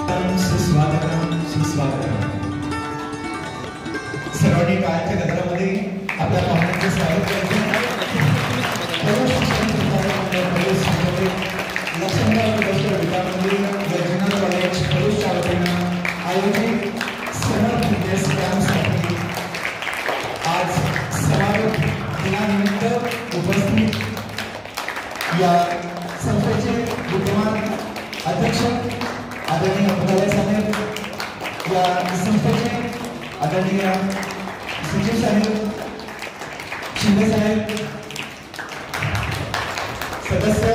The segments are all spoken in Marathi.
सुस्वागतम. सर्वांनी काळाच्या गजरामध्ये आपल्या पाहुण्यांचे स्वागत करायचे. लक्ष्मीनाथ गोष्ट विकासमंदिर गर्जना कॉलेज भरूचच्या वतीनं आयोजित समर फिटनेस कॅम्पसाठी आज समारोप दिनानिमित्त उपस्थित या संस्थेचे विद्यमान अध्यक्ष आदरणीय अब्दुल्ला साहेब, या संस्थेचे आदरणीय सचिव साहेब, शिंदे साहेब, सदस्य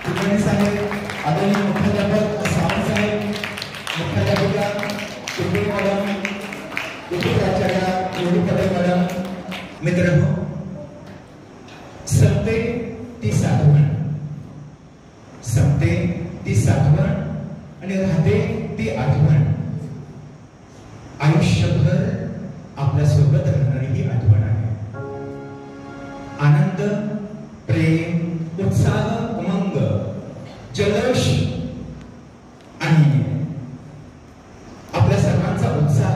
कुलकर्णी साहेब, आदरणीय मुख्याध्यापक सावंत साहेब, मुख्याध्यापिका टिंबे मॅडम, उपी प्राचार्य योगी मॅडम, मित्रांनो, संपते ती साठवण, संपते ती साठवण आणि राहते ती आठवण. आयुष्यभर आपल्या सोबत राहणारी ही आठवण आहे. आनंद, प्रेम, उत्साह, उमंग, जल्लोष आणि आपल्या सर्वांचा उत्साह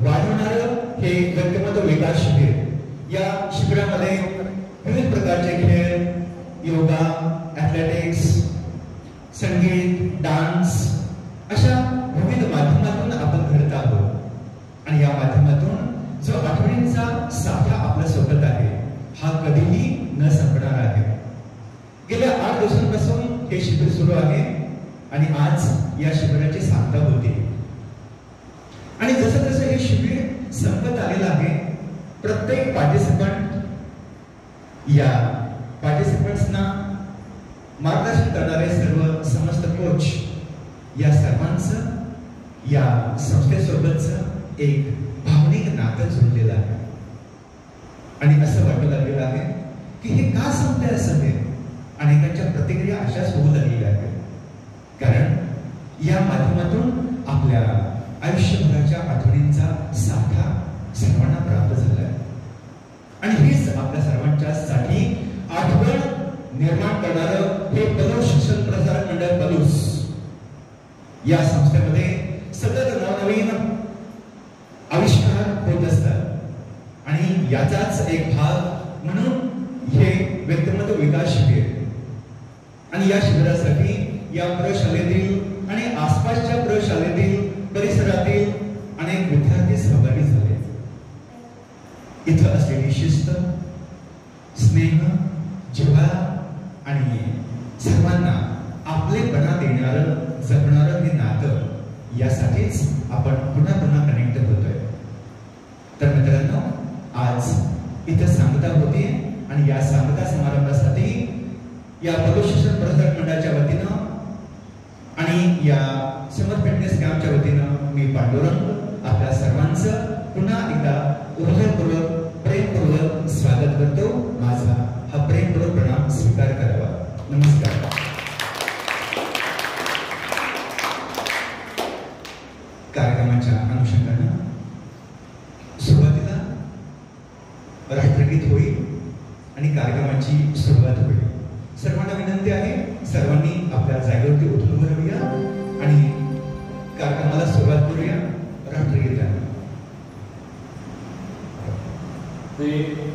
वाढवणारं हे व्यक्तिमत्व विकास शिबिर. या शिबिरामध्ये विविध प्रकारचे खेळ, योगा, ॲथलेटिक्स, संगीत, डान्स अशा विविध माध्यमातून आपण घडत आहोत. आणि या माध्यमातून जो आठवणींचा साठा आपल्या सोबत आहे हा कधीही न संपणार आहे. गेल्या 8 दिवसांपासून हे शिबिर सुरू आहे आणि आज या शिबिराची सांगता होती. आणि जसं जसं हे शिबिर संपत आलेलं आहे, प्रत्येक या पार्टिसिपंट्सना मार्गदर्शन करणारे सर्व समस्त कोच या सर्वांचं या संस्थेसोबतच एक भावनिक नातं जोडलेलं आहे. आणि असं वाटू लागलेलं आहे की हे का संपते असावे. अनेकांच्या प्रतिक्रिया अशाच होऊ लागलेल्या आहेत, कारण या माध्यमातून आपल्या आयुष्यभराच्या आठवणींचा साठा सर्वांना प्राप्त झाला आहे. आणि हीच आपल्या सर्वांच्या साठी आठवण निर्माण करणारं हे बलूस शिक्षण प्रसारक मंडळ बलूस या संस्थेमध्ये सतत नवनवीन आविष्कार होत असतात. आणि याचाच एक भाग म्हणून हे व्यक्तिमत्व विकास शिबिर. आणि या शिबिरासाठी या प्रयोगशाळेतील आणि आसपासच्या प्रयोगशाळेतील परिसरातील अनेक विद्यार्थी सहभागी झाले. इथं असलेली शिस्त, स्नेह, जिव्हाळा आणि सर्वांना आपलेपणा देणारं जपणारं हे नातं, यासाठीच आपण पुन्हा पुन्हा कनेक्ट होतोय. तर मित्रांनो, आज इथं सांगता होती आणि या सांगता समारंभासाठी या बलूस शिक्षण प्रसारक मंडळाच्या वतीनं आणि या समर फिटनेस कॅम्पच्या वतीनं मी पांडुरंग आपल्या सर्वांचं पुन्हा एकदा हृदयपूर्वक प्रेमपूर्वक स्वागत करतो. माझा हा प्रेमपूर्वक प्रणाम स्वीकार करावा. नमस्कार. कार्यक्रमाच्या अनुषंगानं सुरुवातीला राष्ट्रगीत होईल आणि कार्यक्रमाची सुरुवात होईल. सर्वांना विनंती आहे, सर्वांनी आपल्या जागेवरती उठून राहूया आणि कार्यक्रमाला सुरुवात करूया राष्ट्रगीताने. Yeah.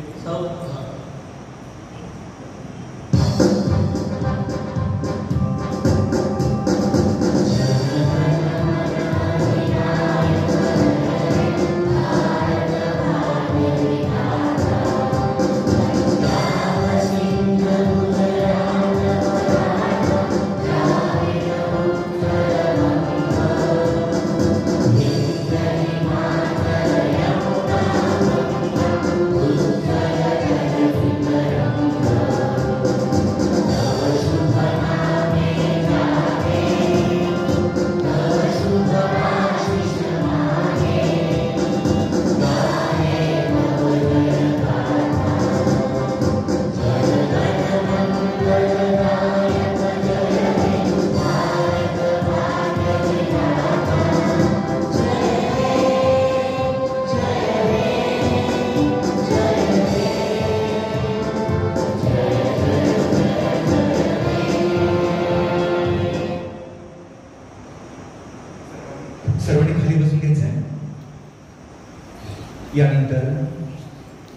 यानंतर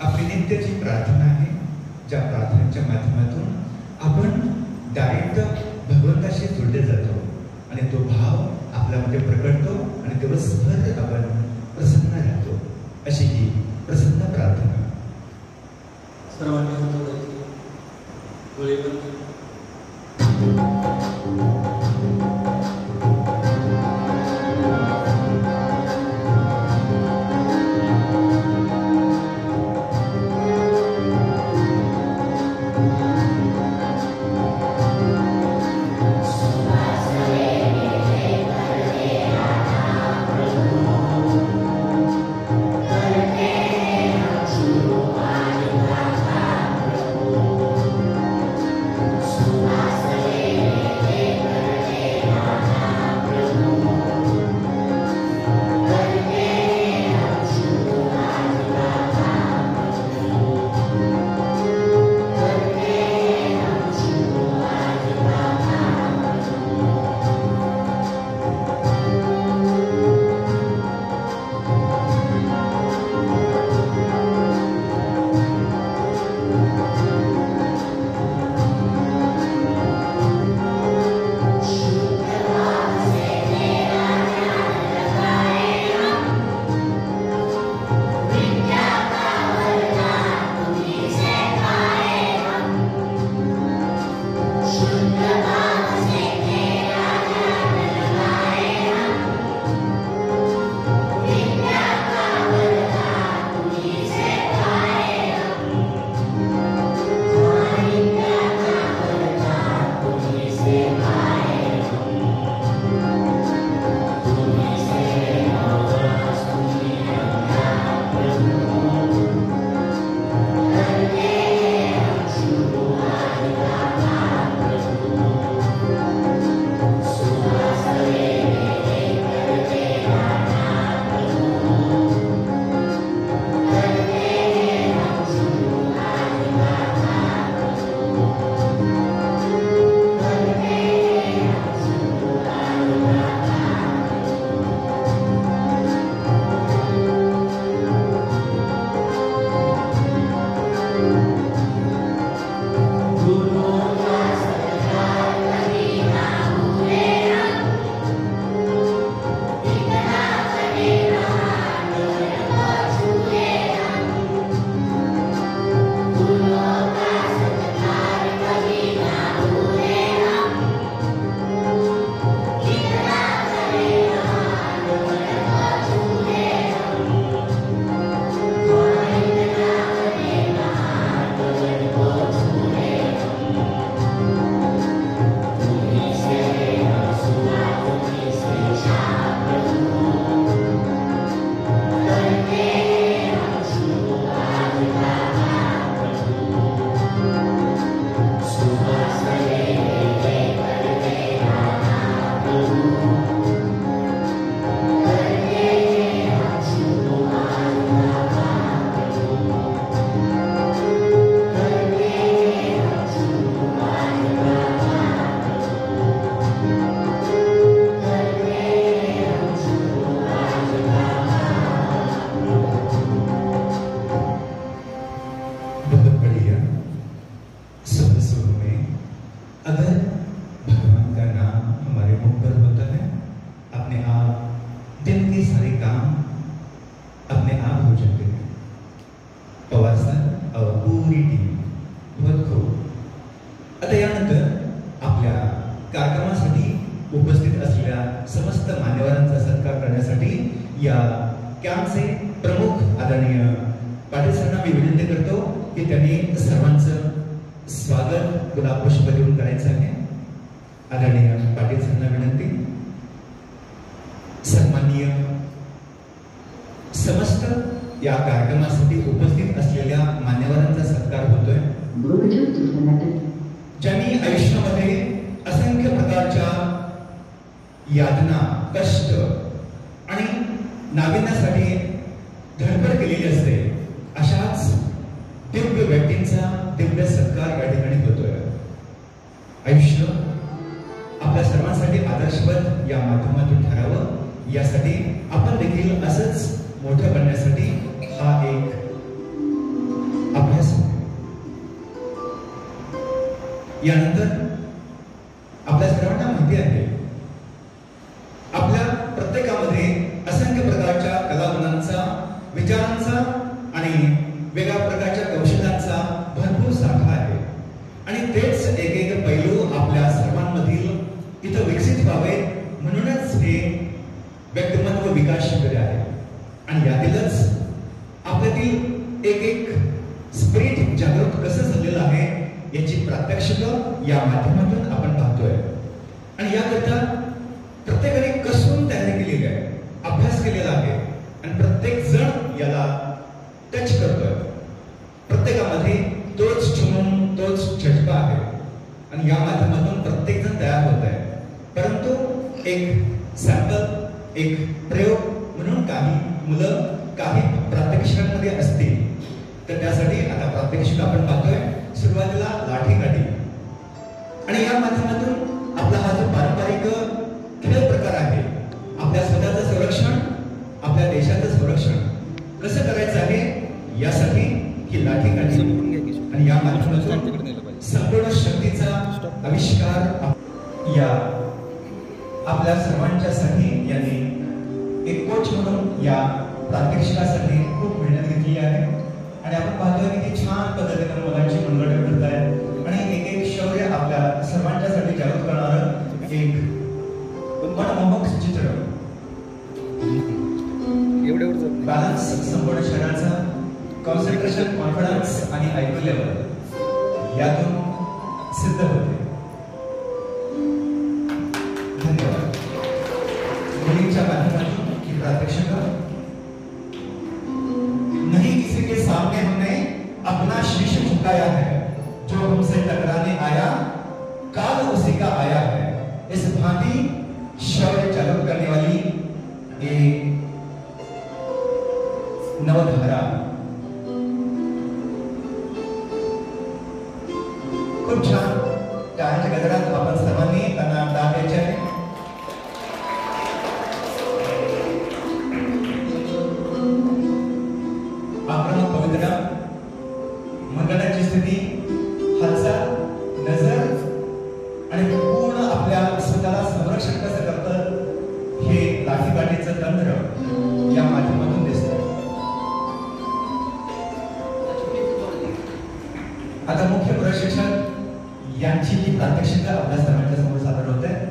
आपली नित्याची प्रार्थना आहे, ज्या प्रार्थनेच्या माध्यमातून आपण डायरेक्ट भगवंताशी जोडले जातो आणि तो भाव आपल्यामध्ये प्रकटतो आणि दिवसभर आपण प्रसन्न राहतो. अशी ही प्रसन्न प्रार्थना. सर्वांनी डोळे बंद. यासाठी आपण देखील असंच मोठं बनण्यासाठी हा यानंतर आपल्या सर्वांना माहिती आहे आपल्या प्रत्येकामध्ये असंख्य प्रकारच्या कलागुणांचा, विचारांचा आणि वेगळ्या प्रकारच्या कौशल्यांचा भरपूर साठा आहे आणि तेच एक एक पैलू आपल्या सर्वांमधील इथं विकसित व्हावे म्हणूनच हे व्यक्तिमत्व विकास शिबिर आहे आणि यातीलच आपल्यातील एक एक स्पिरिट जागृत कसं झालेलं आहे याची प्रात्यक्षिक या माध्यमातून आपण पाहतोय आणि याकरता प्रत्येकाने कसून तयारी केलेली आहे, अभ्यास केलेला आहे आणि प्रत्येक जण याला टच करतोय. प्रत्येकामध्ये तोच जुनून, तोच जज्बा आहे आणि या माध्यमातून प्रत्येक जण तयार होत आहे. परंतु एक सॅम्पल, एक प्रयोग म्हणून काही मुलं काही प्रात्यक्षिकांमध्ये असतील तर त्यासाठी आता प्रात्यक्षिक आपण पाहतोय. सुरुवातीला लाठीकाठी आणि या माध्यमातून आपला हा जो पारंपरिक खेळ प्रकार आहे, आपल्या स्वतःचं संरक्षण, आपल्या देशाचं संरक्षण कसं करायचं आहे यासाठी ही लाठीकाठी आणि या माध्यमातून संपूर्ण शक्तीचा आविष्कार या आपल्या सर्वांच्यासाठी यांनी एक कोच म्हणून या प्रात्यक्षिकासाठी खूप मेहनत घेतली आहे आणि आपण पाहतोय की छान पद्धतीने मुलांची मनगट करत आहे आणि एक एक शौर्य आपल्या सर्वांच्यासाठी जागृत करणारं एक मनमोहक चित्र, बॅलन्स, संपूर्ण शरीराचा कॉन्सन्ट्रेशन, कॉन्फिडन्स आणि आयक्यू लेवल यातून सिद्ध होते. धन्यवाद. मुलींच्या माध्यमातून की प्रात्यक्षिक नहीं किसी के सामने हमने अपना शीश झुकाया है, जो हमसे टकराने आया काल उसी का आया है. इस भांति शौर्य जागृत करने वाली एक नवधारा खूप छान टाळ्यांच्या गजरात आपण सर्वांनी त्यांना दाद द्यायचे आहे. आक्रमक पवित्रा, मनगटाची स्थिती, हालचाल, नजर आणि पूर्ण आपल्या स्वतःला संरक्षण कसं करतं हे लाठीकाठीचं तंत्र या माध्यमातून दिसतं. आता मुख्य प्रशिक्षक यांची ही प्रात्यक्षिक आपल्या सर्वांच्या समोर सादर होत आहे.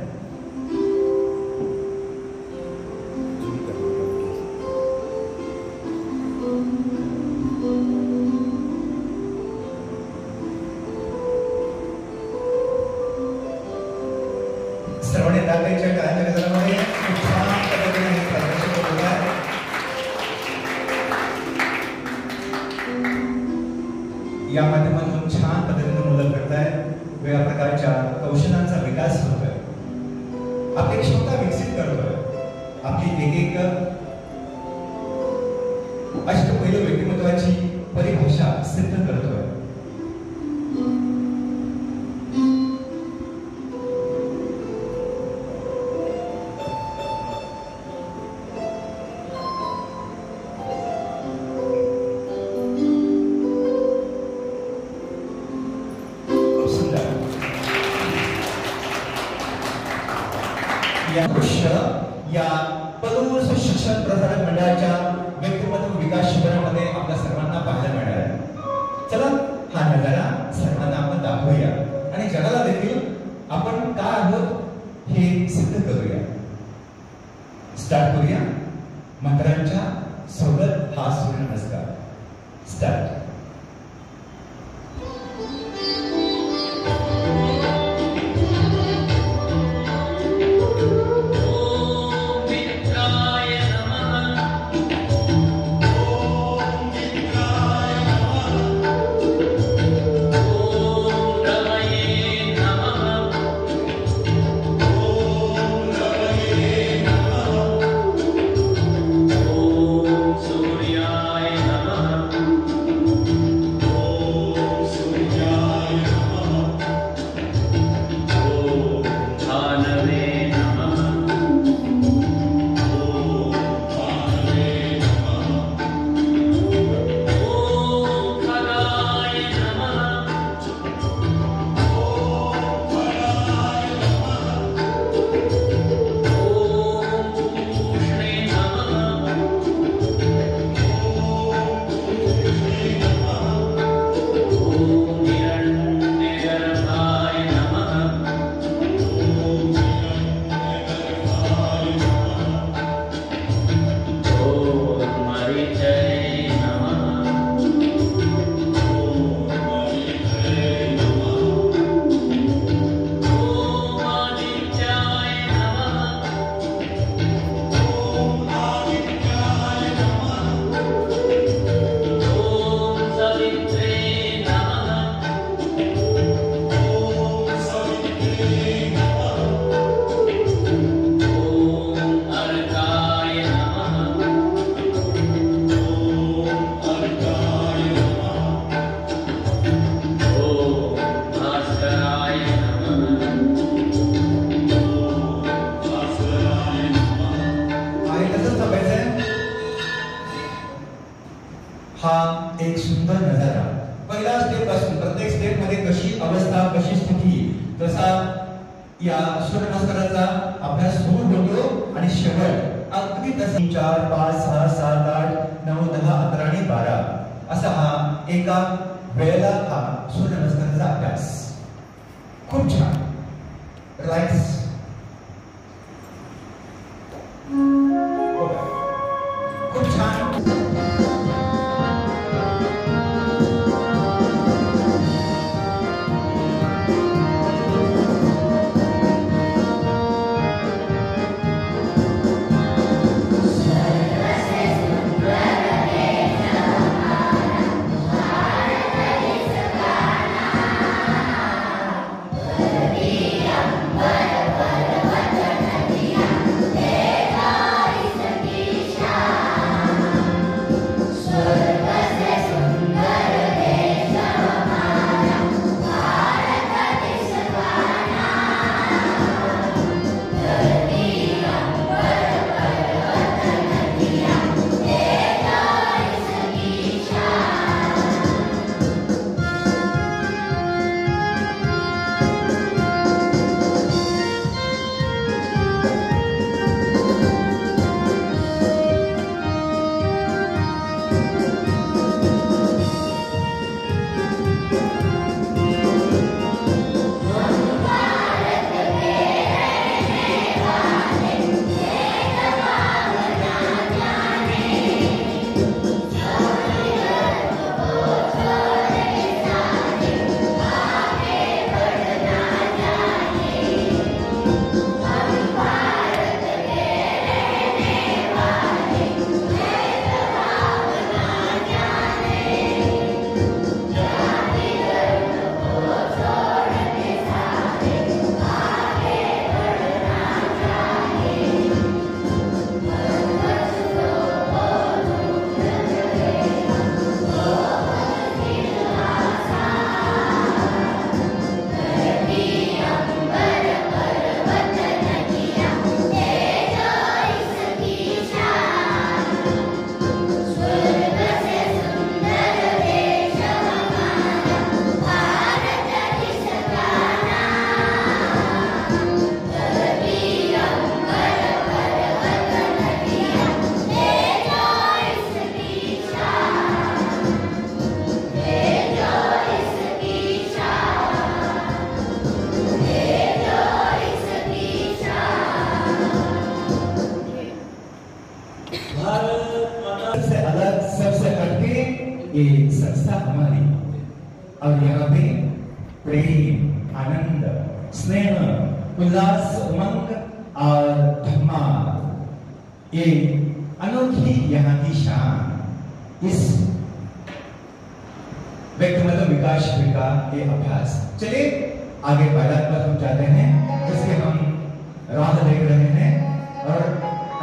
सर्वांनी दाखवायच्या टाळ्यांच्या गजरामध्ये खूप छान पद्धतीने हे प्रात्यक्षिक होत आहे. या माध्यमातून छान पद्धतीने मुलं करतायत, वेगळ्या प्रकारच्या कौशल्यांचा विकास होतोय, आपली क्षमता विकसित करतोय, आपली एक एक अष्टपैलू व्यक्तिमत्वाची परिभाषा सिद्ध करतोय. या पदवी शिक्षण प्रसारक मंडळाच्या व्यक्तिमत्व विकास शिबिरामध्ये आपल्या सर्वांना पाहायला मिळालं आहे. चला हा नजारा सर्वांना आपण दाखवूया आणि जगाला देखील आपण काय आहोत हे सिद्ध करूया. स्टार्ट करूया मंत्रांच्या सोबत हा सूर्यनमस्कार. स्टार्ट. कशी अवस्था, कशी स्थिती, तसा या सूर्यनमस्काराचा अभ्यास होऊन होतो आणि शेवट अगदी तसा 4, 5, 6, 7, 8, 9, 10, 11 आणि 12 असा हा एका वेळेला हा सूर्यनमस्काराचा अभ्यास. खूप छान. रिलॅक्स. खूप छान. ये संस्था हमारी और यहाँ पे प्रेम, आनंद, स्नेह, उल्लास, उमंग और धमाल, ये अनोखी यहाँ की शान, इस व्यक्तिगत विकास का ये अभ्यास. चलिए आगे बारात पर हम जाते हैं, जिसके हम राह देख रहे हैं और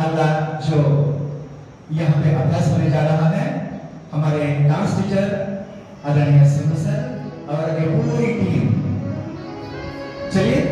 अगला जो यहाँ पे अभ्यास होने जा रहा है, हमारे डांस टीचर आदरणीय सिंधु सर और ये पूरी टीम. चलिए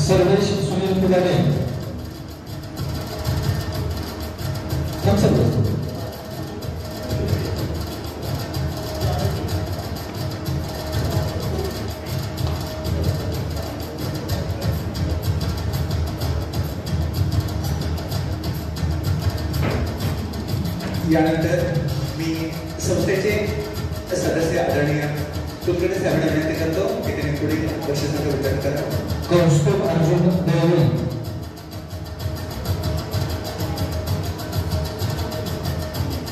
सर्वेश सुनील पुलाने यानंतर मी संस्थेचे सदस्य आदरणीय कुलकर्णी साहेबांना विनंती करतो की त्यांनी पुढील बक्षिसाचं वितरण करावं. कौस्तुभ अर्जुन देवळे,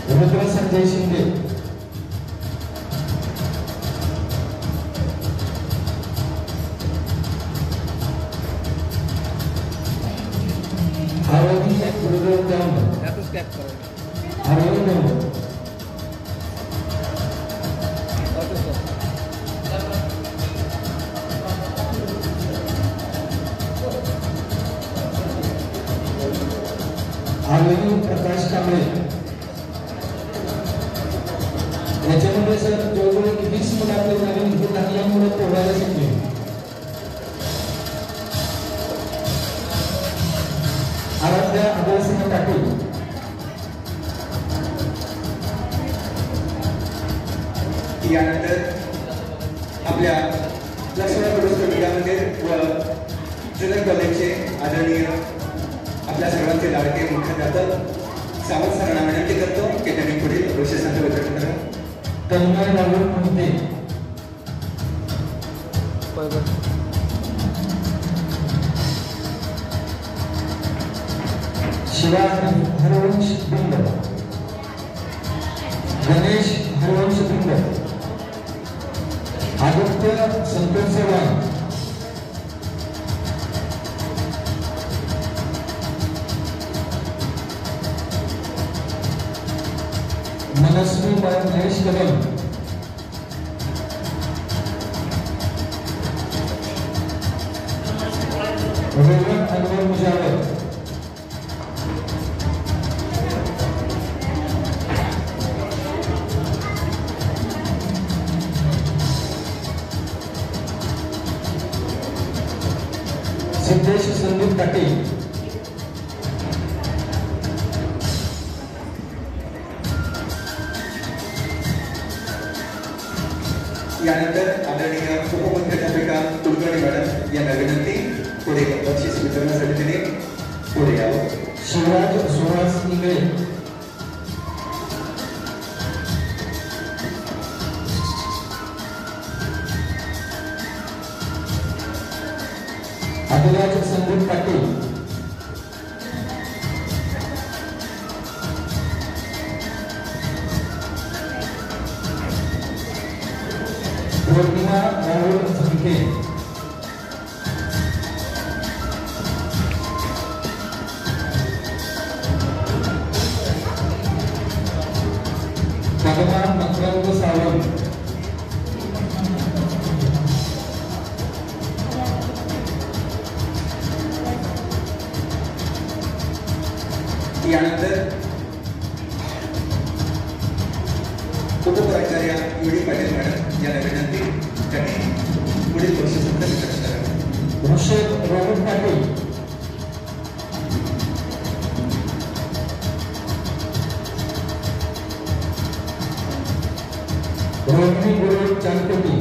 रुद्र संजय शिंदे, आरोही गुरुदेव गांव, आरोही गांव, आरोही प्रकाश कांबळे. याच्यामध्ये सर जवळजवळ 20 मुलांचे नवीन इथे टाकल्यामुळे पोहायला शिकले. आराध्या अभयसिंह पाटील, यानंतर आपल्या लक्ष्मण पुरस्कार विद्यामंदिर व जुन्नर कॉलेजचे आदरणीय आपल्या सर्वांचे लाडके मुख्याध्यापक सावंत सरांना विनंती करतो की त्यांनी पुढील बक्षिसांचं वितरण करावं. तन्मय राहुल मोहिते, शिवाज हरवंश बिंद, गणेश हरवंश बिंद, आदित्य संतोष चव्हाण, मनस्वी महेश कदम, रोहन अनवर मुजावर, सिद्धेश संदीप पाटील, यानंतर आदरणीय उपमुख्याध्यापिका कुलकर्णी मॅडम यांना विनंती पुढे बक्षीस वितरणासाठी त्यांनी पुढे यावं. शिवराज सुहास इंगळे, अभिराज संदीप पाटील, पौर्णिमा राहुल झंके, पद्मा मकरंद सावंत, यानंतर उपप्राचार्य युडी पाटील मॅडम यांना विनंती त्यांनी पुढील बक्षिसांचं वितरण करावं. ऋषभ रोहन पाटील, रोहिणी गुरु चांदकोटी,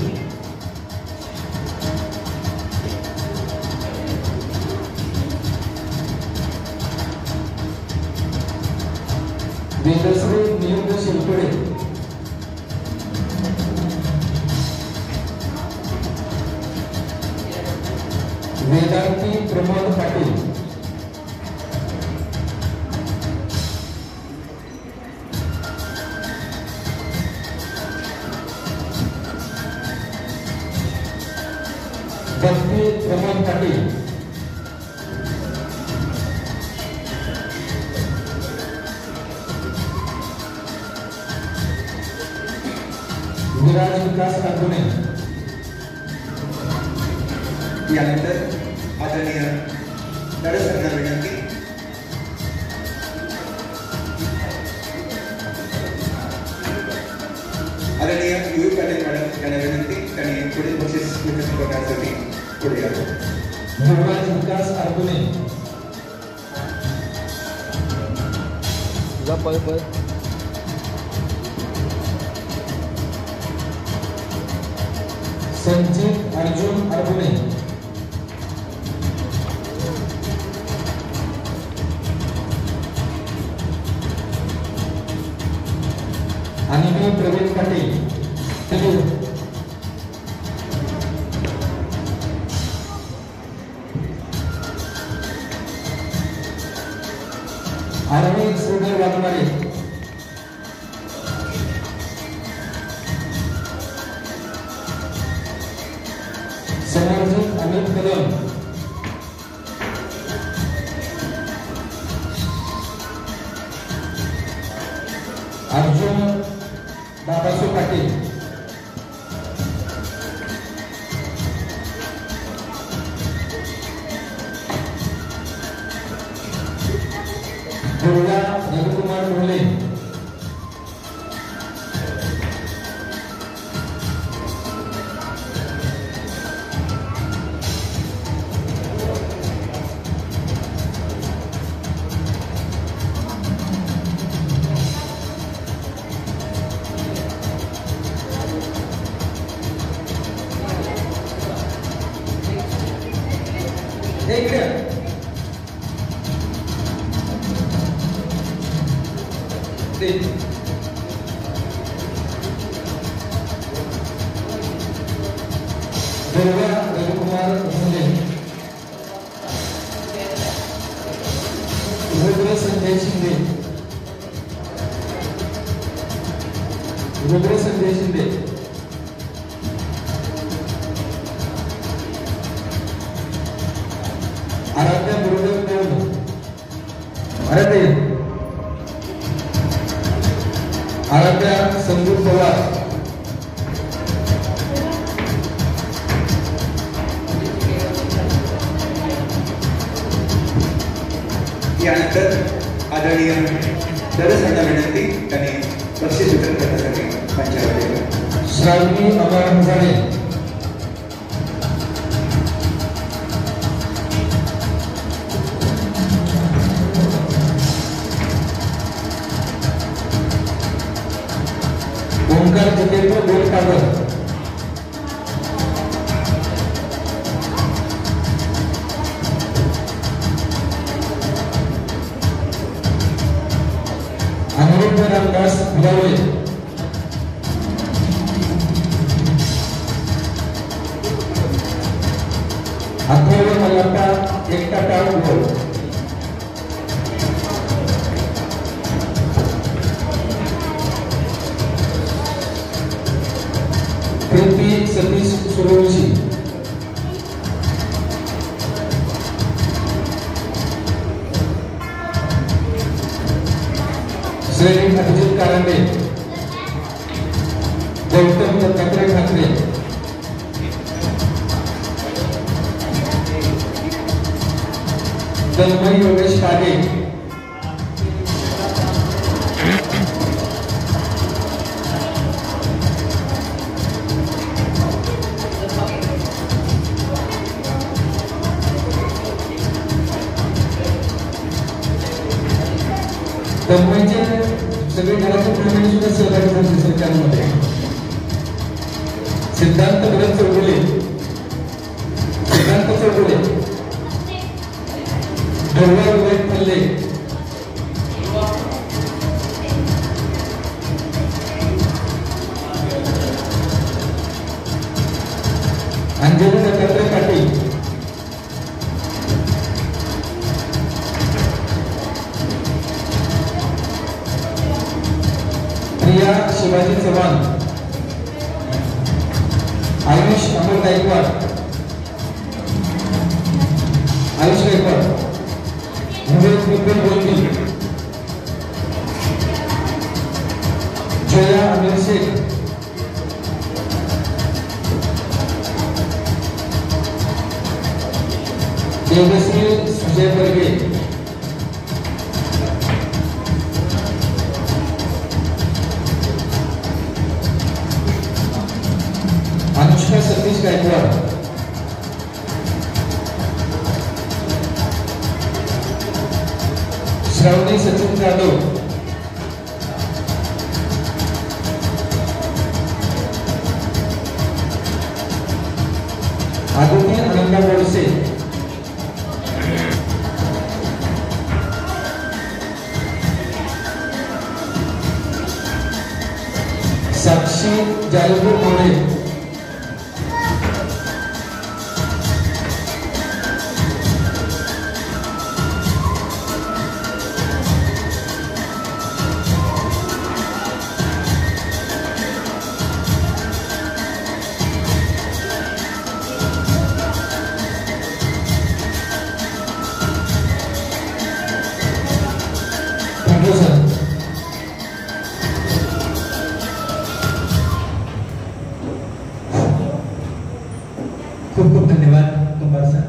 वेदश्री नियुक्त शिवपुडे, वेदांती प्रमोद पाटील, भक्ती प्रमोद पाटील, विराज विकास काकुणे. यानंतर आदरणीय नरसरना विनंती आदरणीय युवी पाटील मॅडम यांना विनंती त्यांनी पुढील बक्षीस वितरण करण्यासाठी पुढे यावं. ध्रुवराज विकास आरगुने जा पळ पळ संचित अर्जुन आरगुने आणि मी प्रवीण पाटील आरवी श्रीधर वाघमारे समर्जित अमित कदम अर्जुन दादासो पाटील दुर्गा रविकुमार ढोले दुर्गा रविकुमार ढोले रुद्र संजय शिंदे आराध्या गुरुदेव देव आराध्या संदीप पवार यानंतर आदरणीय दरसंघ विनंती त्यांनी बक्षीस वितरण करण्यासाठी पंचायत श्रावणी अमर हजारे ओंकार जितेंद्र गोलकागर अनिरुद्ध रामदास भिलावळे अथर्व मल्लप्पा एकटा टाळ गोल प्रीती सतीश सूर्यवंशी श्रेणी अभिजित कारंडे गौतम दत्तात्रय ठाकरे तन्मय योगेश कागे तन्मयचे सगळे घराचे प्रमाणे सुद्धा सहभागी झाले सरकारमध्ये सिद्धांत भरत चौगुले ढोलवा विवेक पल्ले अंजली दत्तात्रय पाटील प्रिया शिवाजी चव्हाण आयुष अमर गायकवाड विपिन गोंदी जया अनिल शेख तेजस्वी सुजय बर्गे अनुष्का सतीश गायकवाड श्रावणी सचिन जाधव, आदिती आनंदा बोरसे, साक्षी जालपूर मोरे, खूप खूप धन्यवाद कुंभार सर.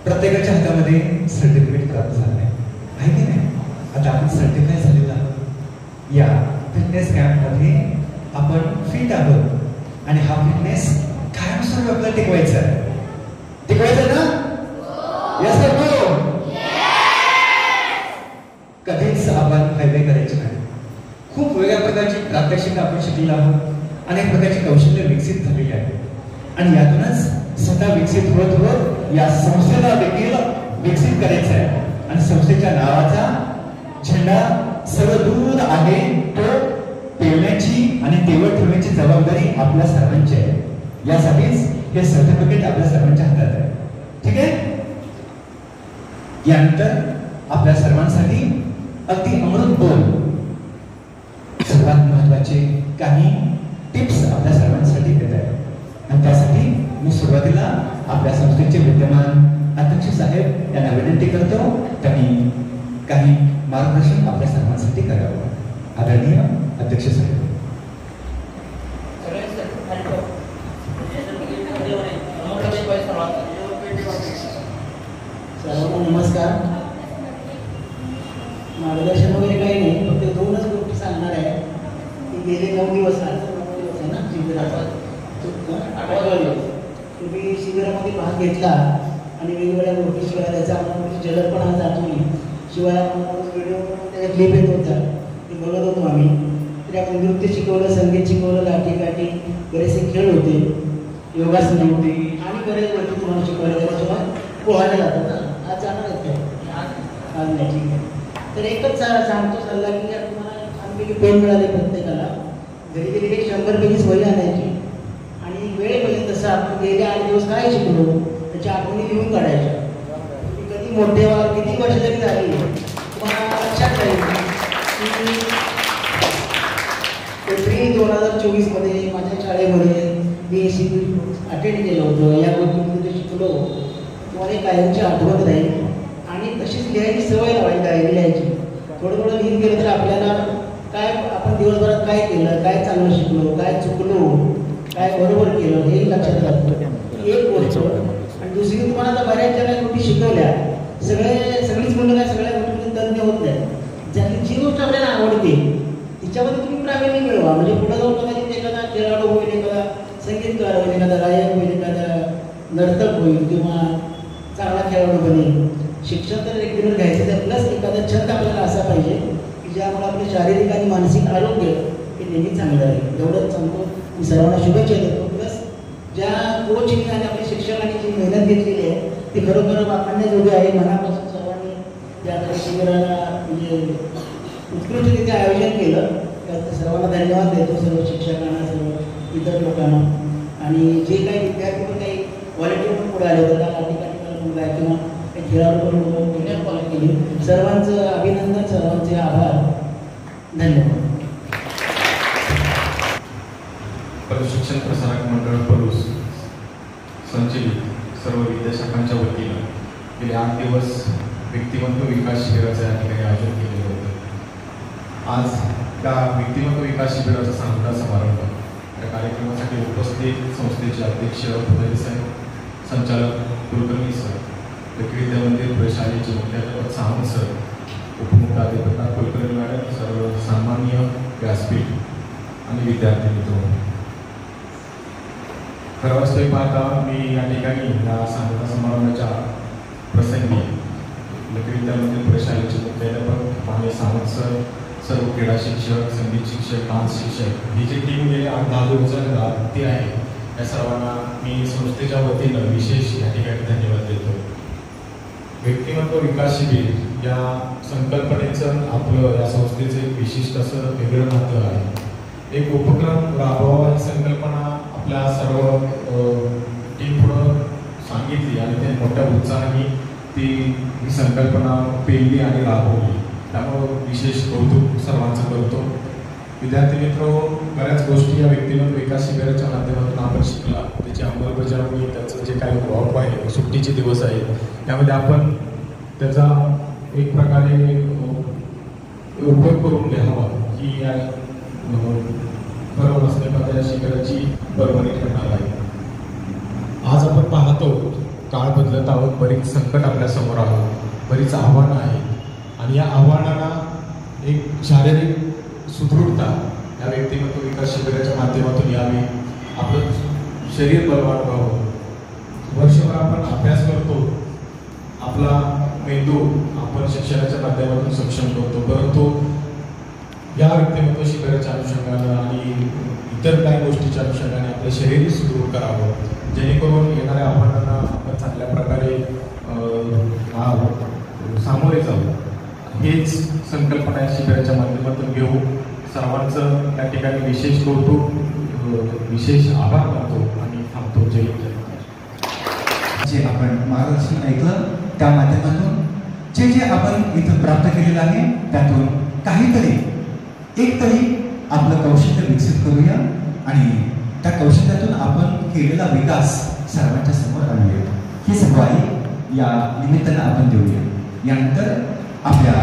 प्रत्येकाच्या हातामध्ये सर्टिफिकेट प्राप्त झालं आहे की नाही. आता आपण सर्टिफाय झालेला आहोत. या फिटनेस कॅम्पमध्ये आपण फिट आहोत आणि हा फिटनेस कायमस्वरूपी आपल्याला टिकवायचा आहे. टिकवायचा ना? Yes sir no. कधीच आपण हायवे करायचे नाही. खूप वेगळ्या प्रकारची प्रात्यक्षिक आपण शिकलेलो आहोत. अनेक प्रकारची कौशल्य विकसित झालेली आहेत आणि यातूनच स्वतः विकसित होत या संस्थेला देखील विकसित करायचं आहे. आणि संस्थेच्या नावाचा झेंडा सर्व दूर आहे तो पेरण्याची आणि तेवढ ठेवण्याची जबाबदारी आपल्या सर्वांची आहे. यासाठीच हे सर्टिफिकेट आपल्या सर्वांच्या हातात आहे. ठीक आहे. यानंतर आपल्या सर्वांसाठी अगदी अमृत बोल सर्वात महत्वाचे काही टिप्स आपल्या सर्वांसाठी देत आहे. आणि त्यासाठी मी सुरुवातीला आपल्या संस्थेचे विद्यमान अध्यक्ष साहेब यांना विनंती करतो त्यांनी काही मार्गदर्शन आपल्या सर्वांसाठी करावं. आदरणीय अध्यक्ष साहेब. सर्वांना नमस्कार. मार्गदर्शन वगैरे काही नाही, फक्त दोनच गोष्टी सांगणार आहे की गेले 9 दिवस आहे ना शिबिरात, 8वा दिवस तुम्ही शिबिरामध्ये भाग घेतला आणि वेगवेगळ्या गोष्टी शिवाय त्याचा आम्हाला जलदपणा दाखवली. शिवाय व्हिडिओ त्याच्या क्लिप येत होता ते बघत होतो आम्ही. त्यामध्ये नृत्य शिकवलं, संगीत शिकवलं, लाठी बरेचसे खेळ होते, योगासने होती आणि बरेच गोष्टी तुम्हाला शिकवल्या. त्याच्याशिवाय पोहायला जातात ना. आज जाणार आहेत काय? आज नाही. ठीक आहे. तर एकच सांगतो सल्ला की तुम्हाला छानपैकी पेन मिळाले प्रत्येकाला. घरी गेली काही 100 पेजेस वही आणायची आणि वेळ पाहिजे तसं आपण गेले 8 दिवस काय शिकलो त्याच्या आठवणी लिहून काढायच्या. तुम्ही कधी मोठे व्हाल, किती वर्ष जरी झाली तुम्हाला लक्षात राहील की एप्रिल 2024 मध्ये माझ्या शाळेमध्ये मी शिबिर अटेंड केलं होतं. या गोष्टीमध्ये जे शिकलो तुम्हाला कायमची आठवत राहील. आणि तशीच लिहायची सवय लावायची, डायरी लिहायची. थोडं लिहित गेलं तर आपल्याला काय आपण दिवसभरात काय केलं, काय चांगलं शिकलो, काय चुकलो, काय बरोबर केलं हे लक्षात राहतं. एक गोष्ट. आणि दुसरी तुम्हाला आता बऱ्याच ज्या काही गोष्टी शिकवल्या सगळीच मुलं काय सगळ्या गोष्टी तज्ञ होत नाही. ज्यातली जी गोष्ट आपल्याला आवडते तिच्यामध्ये तुम्ही प्रावीण्य मिळवा. म्हणजे पुढे जाऊन कदाचित एखादा खेळाडू होईल, एखादा संगीतकार होईल, एखादा गायक होईल, एखादा नर्तक होईल किंवा चांगला खेळाडू बनेल. शिक्षण तर रेग्युलर घ्यायचं आहे, प्लस एखादा छंद आपल्याला असा पाहिजे की ज्यामुळे आपले शारीरिक आणि मानसिक आरोग्य हे नेहमी चांगलं राहील. एवढंच सांगतो. मी सर्वांना शुभेच्छा देतो. प्लस ज्या कोचनी आणि आपल्या शिक्षकांनी जी मेहनत घेतलेली आहे ती खरोखर वापरण्याजोगी आहे. मनापासून सर्वांनी या शिबिराला म्हणजे उत्कृष्टरित्या आयोजन केलं त्यात सर्वांना धन्यवाद देतो. सर्व शिक्षकांना, सर्व इतर लोकांना आणि जे काही विद्यार्थी पण काही व्हॉलेंटियर पण पुढे आले होते त्या ठिकाणी किंवा खेळाडू पण पुण्यात कॉल केली. सर्वांचं अभिनंदन, सर्वांचे आभार. धन्यवाद. शिक्षण प्रसारक मंडळ पलूस संचलित सर्व विद्याशाखांच्या वतीनं गेले 8 दिवस व्यक्तिमत्व विकास शिबिराचं या ठिकाणी आयोजन केलेलं होतं. आज त्या व्यक्तिमत्व विकास शिबिराचा सांगता समारंभ या कार्यक्रमासाठी उपस्थित संस्थेचे अध्यक्ष पुजारी साहेब, संचालक कुलकर्णी सर, विद्या मंदिर प्रशालेचे मुख्याध्यापक सावंत सर, उपमुख्याध्यापक कुलकर्णी मॅडम, सर्व सन्माननीय व्यासपीठ आणि विद्यार्थी मित्र. खरं वास्तविक पाहता मी या ठिकाणी या सांगता समारंभाच्या प्रसंगी विद्या मंदिर प्रशालेचे मुख्याध्यापक आणि सावंत सर, सर्व क्रीडा शिक्षक, संगीत शिक्षक, डान्स शिक्षक, ही जी टीम गेले 8-10 दिवसांनी ती आहे, या सर्वांना मी संस्थेच्या वतीनं विशेष या ठिकाणी धन्यवाद देतो. व्यक्तिमत्व विकास शिबिर या संकल्पनेचं आपलं या संस्थेचं एक विशिष्ट असं वेगळं नातं आहे. एक उपक्रम राबवावा ही संकल्पना आपल्या सर्व टीम पुढं सांगितली आणि ते मोठ्या उत्साहाने ही संकल्पना पेलली आणि राबवली. त्यामुळं विशेष कौतुक सर्वांचं करतो. विद्यार्थी मित्र, बऱ्याच गोष्टी या व्यक्तिमत्व विकास शिबिराच्या माध्यमातून आपण शिकला. त्याची अंमलबजावणी, त्याचं जे काही वॉक आहे, सुट्टीचे दिवस आहेत, त्यामध्ये आपण त्याचा एक प्रकारे उपयोग करून घ्यावा ही या बरोबर असण्याच्या या शिबिराची पर्वणी ठरणार आहे. आज आपण पाहतो काळ बदलत आहोत, बरीच संकट आपल्या समोर आहोत, बरीच आव्हानं आहेत आणि या आव्हानांना एक शारीरिक सुदृढता या व्यक्तिमत्व विकास शिबिराच्या माध्यमातून यावी. आपलं शरीर बलवान व्हावं. वर्षभर आपण अभ्यास करतो, आपला मेंदू आपण शिक्षणाच्या माध्यमातून सक्षम करतो, परंतु या व्यक्तिमत्व शिबिराच्या अनुषंगानं आणि इतर काही गोष्टीच्या अनुषंगाने आपलं शरीरही सुदृढ करावं, जेणेकरून येणाऱ्या आव्हानांना आपण चांगल्या प्रकारे सामोरे जाऊ. हेच संकल्पना या शिबिराच्या माध्यमातून घेऊ. सर्वांचं त्या ठिकाणी विशेष कौतुक, विशेष आभार मानतो आणि थांबतो. जय हिंद. जे आपण मार्गदर्शन ऐकलं त्या माध्यमातून जे आपण इथं प्राप्त केलेलं आहे त्यातून काहीतरी एकतरी आपलं कौशल्य विकसित करूया आणि त्या कौशल्यातून आपण केलेला विकास सर्वांच्या समोर आणूया. ही सगळी या निमित्तानं आपण देऊया. यानंतर आपल्या